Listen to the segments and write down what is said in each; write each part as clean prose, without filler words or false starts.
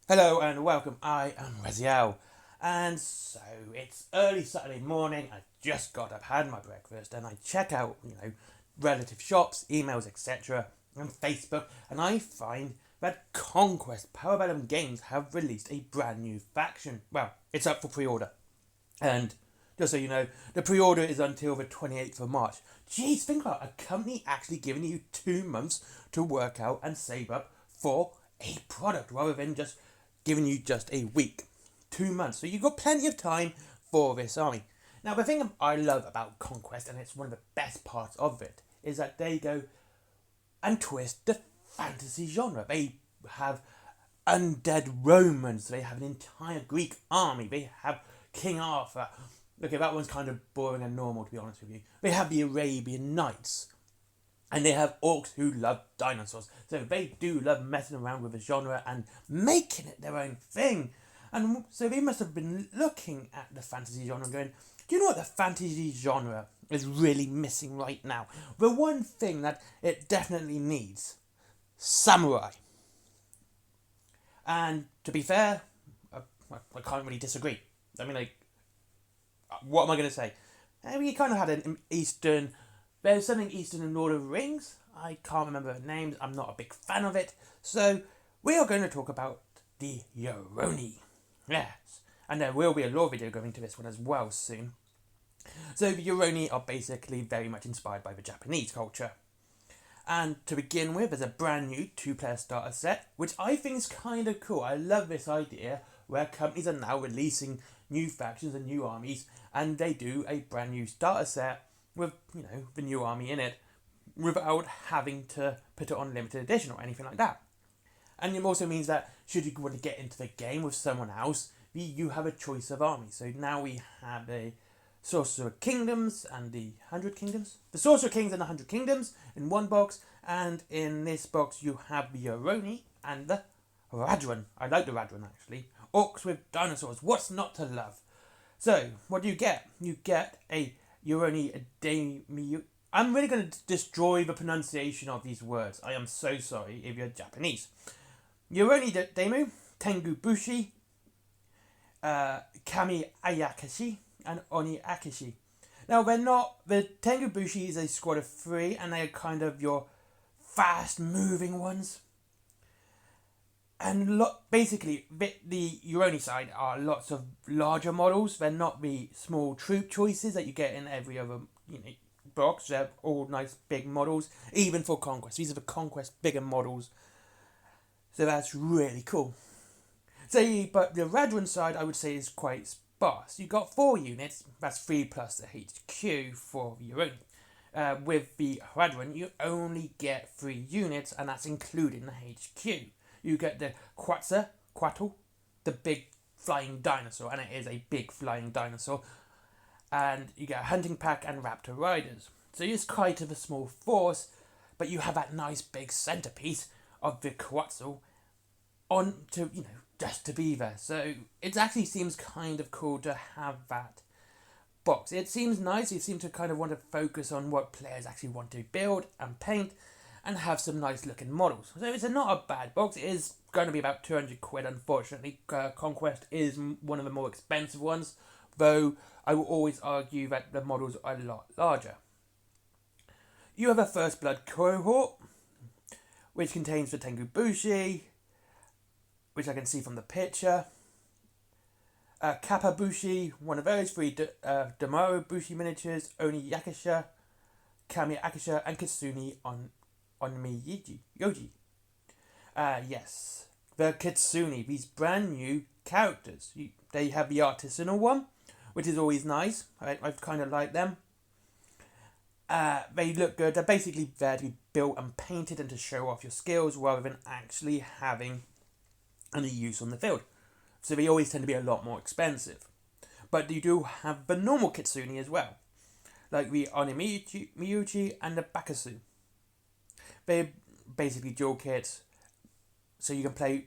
Hello and welcome. I am Raziel, and so it's early Saturday morning. I just got up, had my breakfast, and I check out, relative shops, emails, etc., and Facebook, and I find that Conquest Parabellum Games have released a brand new faction. Well, it's up for pre-order, and just so you know, the pre-order is until the 28th of March. Jeez, think about it, a company actually giving you 2 months to work out and save up for a product rather than just giving you just a week. 2 months. So you've got plenty of time for this army. Now, the thing I love about Conquest, and it's one of the best parts of it, is that they go and twist the fantasy genre. They have undead Romans, they have an entire Greek army, they have King Arthur. Okay, that one's kind of boring and normal, to be honest with you. They have the Arabian Nights, and they have orcs who love dinosaurs. So they do love messing around with the genre and making it their own thing. And so they must have been looking at the fantasy genre and going, do you know what the fantasy genre is really missing right now? The one thing that it definitely needs: samurai. And to be fair, I can't really disagree. I mean, what am I going to say? We kind of had an Eastern. There's something Eastern in Lord of the Rings. I can't remember the names. I'm not a big fan of it. So we are going to talk about the Yoroni. Yes. And there will be a lore video going to this one as well soon. So the Yoroni are basically very much inspired by the Japanese culture. And to begin with, there's a brand new 2-player starter set, which I think is kind of cool. I love this idea where companies are now releasing new factions and new armies, and they do a brand new starter set with, the new army in it, without having to put it on limited edition or anything like that. And it also means that should you want to get into the game with someone else, you have a choice of armies. So now we have the Sorcerer Kingdoms and the 100 Kingdoms. The Sorcerer Kings and the 100 Kingdoms in one box, and in this box you have the Yoroni and the Radron. I like the Radron actually. Orcs with dinosaurs. What's not to love? So, what do you get? You get a Yoroni Daimyu. I'm really going to destroy the pronunciation of these words. I am so sorry if you're Japanese. Yoroni Daimyu, Tengu Bushi, Kami Ayakashi, and Oni Akishi. Now, they're not. The Tengu Bushi is a squad of 3, and they are kind of your fast moving ones. And basically, the Yoroni side are lots of larger models. They're not the small troop choices that you get in every other box. They're all nice big models, even for Conquest. These are the Conquest bigger models. So that's really cool. But the Radron side, I would say, is quite sparse. You've got 4 units. That's 3 plus the HQ for Yoroni. With the Radron, you only get 3 units, and that's including the HQ. You get the Quattle, the big flying dinosaur, and it is a big flying dinosaur. And you get a hunting pack and raptor riders. So it's quite of a small force, but you have that nice big centerpiece of the Quetzal just to be there. So it actually seems kind of cool to have that box. It seems nice. You seem to kind of want to focus on what players actually want to build and paint, and have some nice looking models. So it's not a bad box. It is going to be about 200 quid, unfortunately. Conquest is one of the more expensive ones, though I will always argue that the models are a lot larger. You have a First Blood cohort, which contains the Tengu Bushi, which I can see from the picture. Kappa Bushi, one of those 3 Damaro Bushi miniatures, Oni Yakisha, Kami Akisha, and Kitsune on Yoji. Yes. The Kitsune, these brand new characters. They have the artisanal one, which is always nice. I've kind of like them. They look good. They're basically there to be built and painted and to show off your skills rather than actually having any use on the field. So they always tend to be a lot more expensive. But you do have the normal Kitsune as well, like the Miyuchi and the Bakasu. They're basically dual kits, so you can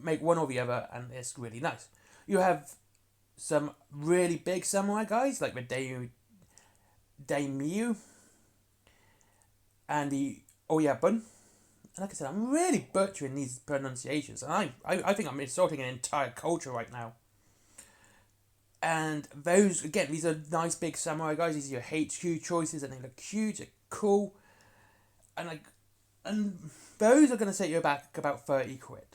make one or the other, and it's really nice. You have some really big samurai guys, like the Daimyu and the Oyabun, And like I said, I'm really butchering these pronunciations. And I think I'm insulting an entire culture right now. And those, again, these are nice big samurai guys. These are your HQ choices, and they look huge, they're cool. And those are going to set you back about 30 quid.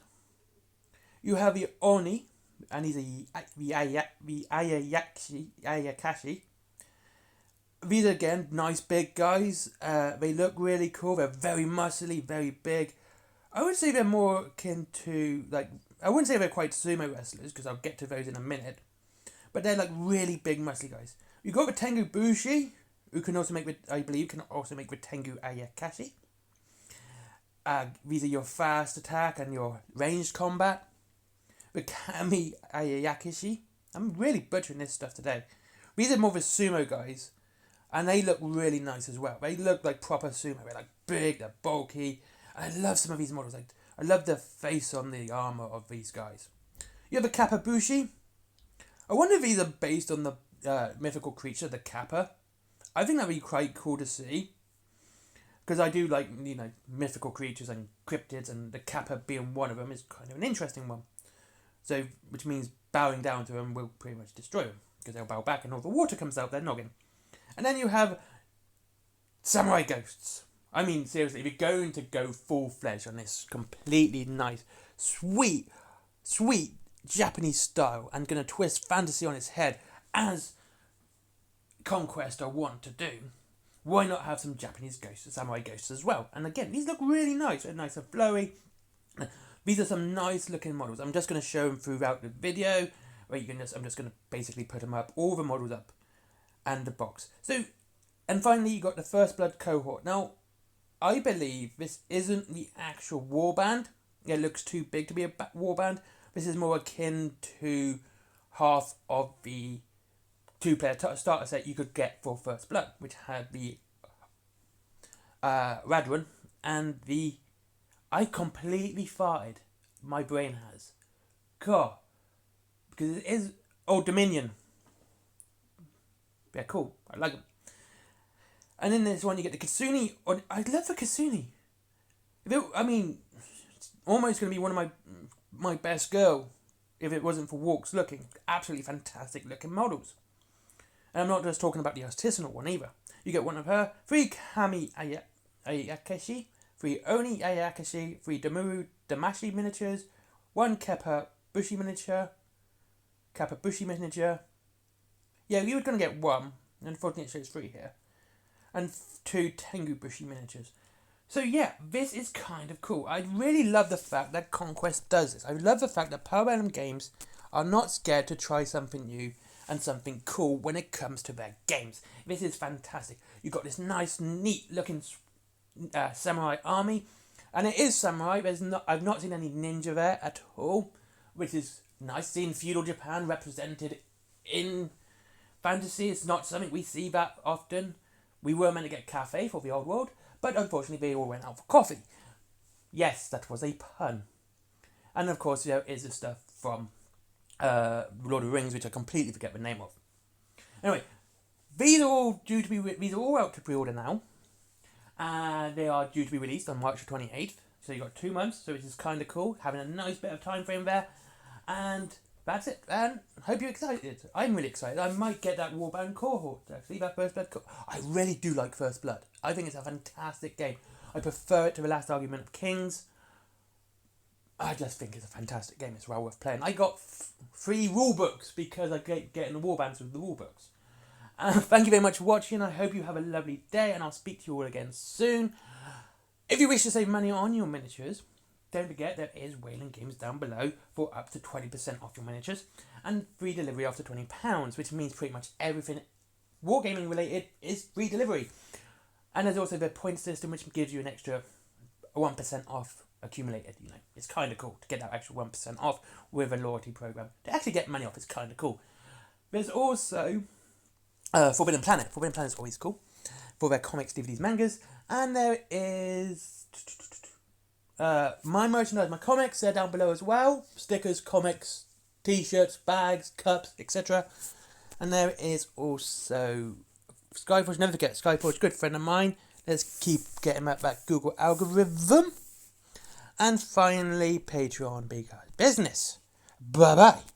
You have your Oni, and these are the Ayakashi. These are, again, nice big guys. They look really cool. They're very muscly, very big. I would say they're more akin to, like, I wouldn't say they're quite sumo wrestlers, because I'll get to those in a minute. But they're like really big, muscly guys. You've got the Tengu Bushi, who can also make, I believe, can also make the Tengu Ayakashi. These are your fast attack and your ranged combat. The Kami Ayakashi. I'm really butchering this stuff today. These are more of the sumo guys. And they look really nice as well. They look like proper sumo. They're like big, they're bulky. And I love some of these models. I love the face on the armour of these guys. You have the Kappa Bushi. I wonder if these are based on the mythical creature, the Kappa. I think that would be quite cool to see. Because I do like, mythical creatures and cryptids, and the Kappa being one of them is kind of an interesting one. So, which means bowing down to them will pretty much destroy them. Because they'll bow back and all the water comes out their noggin. And then you have samurai ghosts. I mean, seriously, if you're going to go full-fledged on this completely nice, sweet Japanese style and going to twist fantasy on its head as Conquest are wont to do, why not have some Japanese ghosts, samurai ghosts as well? And again, these look really nice. They're nice and flowy. These are some nice looking models. I'm just going to show them throughout the video. Where I'm just going to basically put them up, all the models up, and the box. So, and finally you got the First Blood cohort. Now, I believe this isn't the actual warband. It looks too big to be a warband. This is more akin to half of the two-player starter set you could get for First Blood, which had the Radron and the... I completely farted. My brain has. God. Because it is... Oh, Dominion. Yeah, cool. I like them. And in this one you get the Cuni. I love the Cuni. It's almost going to be one of my best girl if it wasn't for Walks looking. Absolutely fantastic looking models. And I'm not just talking about the artisanal one either. You get one of her, 3 Kami Ayakashi, 3 Oni Ayakashi, 3 Damuru Damashi miniatures, 1 Kappa Bushi miniature. Yeah, you were going to get 1. Unfortunately, it shows 3 here. And 2 Tengu Bushi miniatures. So yeah, this is kind of cool. I really love the fact that Conquest does this. I love the fact that Power Emblem Games are not scared to try something new and something cool when it comes to their games. This is fantastic. You've got this nice, neat looking samurai army. And it is samurai. I've not seen any ninja there at all, which is nice. Seeing feudal Japan represented in fantasy. It's not something we see that often. We were meant to get cafe for the old world, but unfortunately they all went out for coffee. Yes, that was a pun. And of course there is the stuff from Lord of the Rings, which I completely forget the name of. Anyway, these are all out to pre-order now. And they are due to be released on March 28th. So you've got 2 months, so which is kind of cool. Having a nice bit of time frame there. And that's it. And I hope you're excited. I'm really excited. I might get that Warband cohort, actually, that First Blood cohort. I really do like First Blood. I think it's a fantastic game. I prefer it to The Last Argument of Kings. I just think it's a fantastic game. It's well worth playing. I got 3 rule books because I get getting the warbands with the rule books. Thank you very much for watching. I hope you have a lovely day, and I'll speak to you all again soon. If you wish to save money on your miniatures, don't forget there is Wayland Games down below for up to 20% off your miniatures and free delivery after £20, which means pretty much everything wargaming related is free delivery. And there's also the point system, which gives you an extra 1% off accumulated. It's kind of cool to get that extra 1% off with a loyalty program. To actually get money off is kind of cool. There's also Forbidden Planet. Forbidden Planet is always cool for their comics, DVDs, mangas. And there is my merchandise, my comics, they're down below as well. Stickers, comics, t-shirts, bags, cups, etc. And there is also Skyforge. Never forget, Skyforge, good friend of mine. Let's keep getting that Google algorithm. And finally, Patreon because business. Bye bye.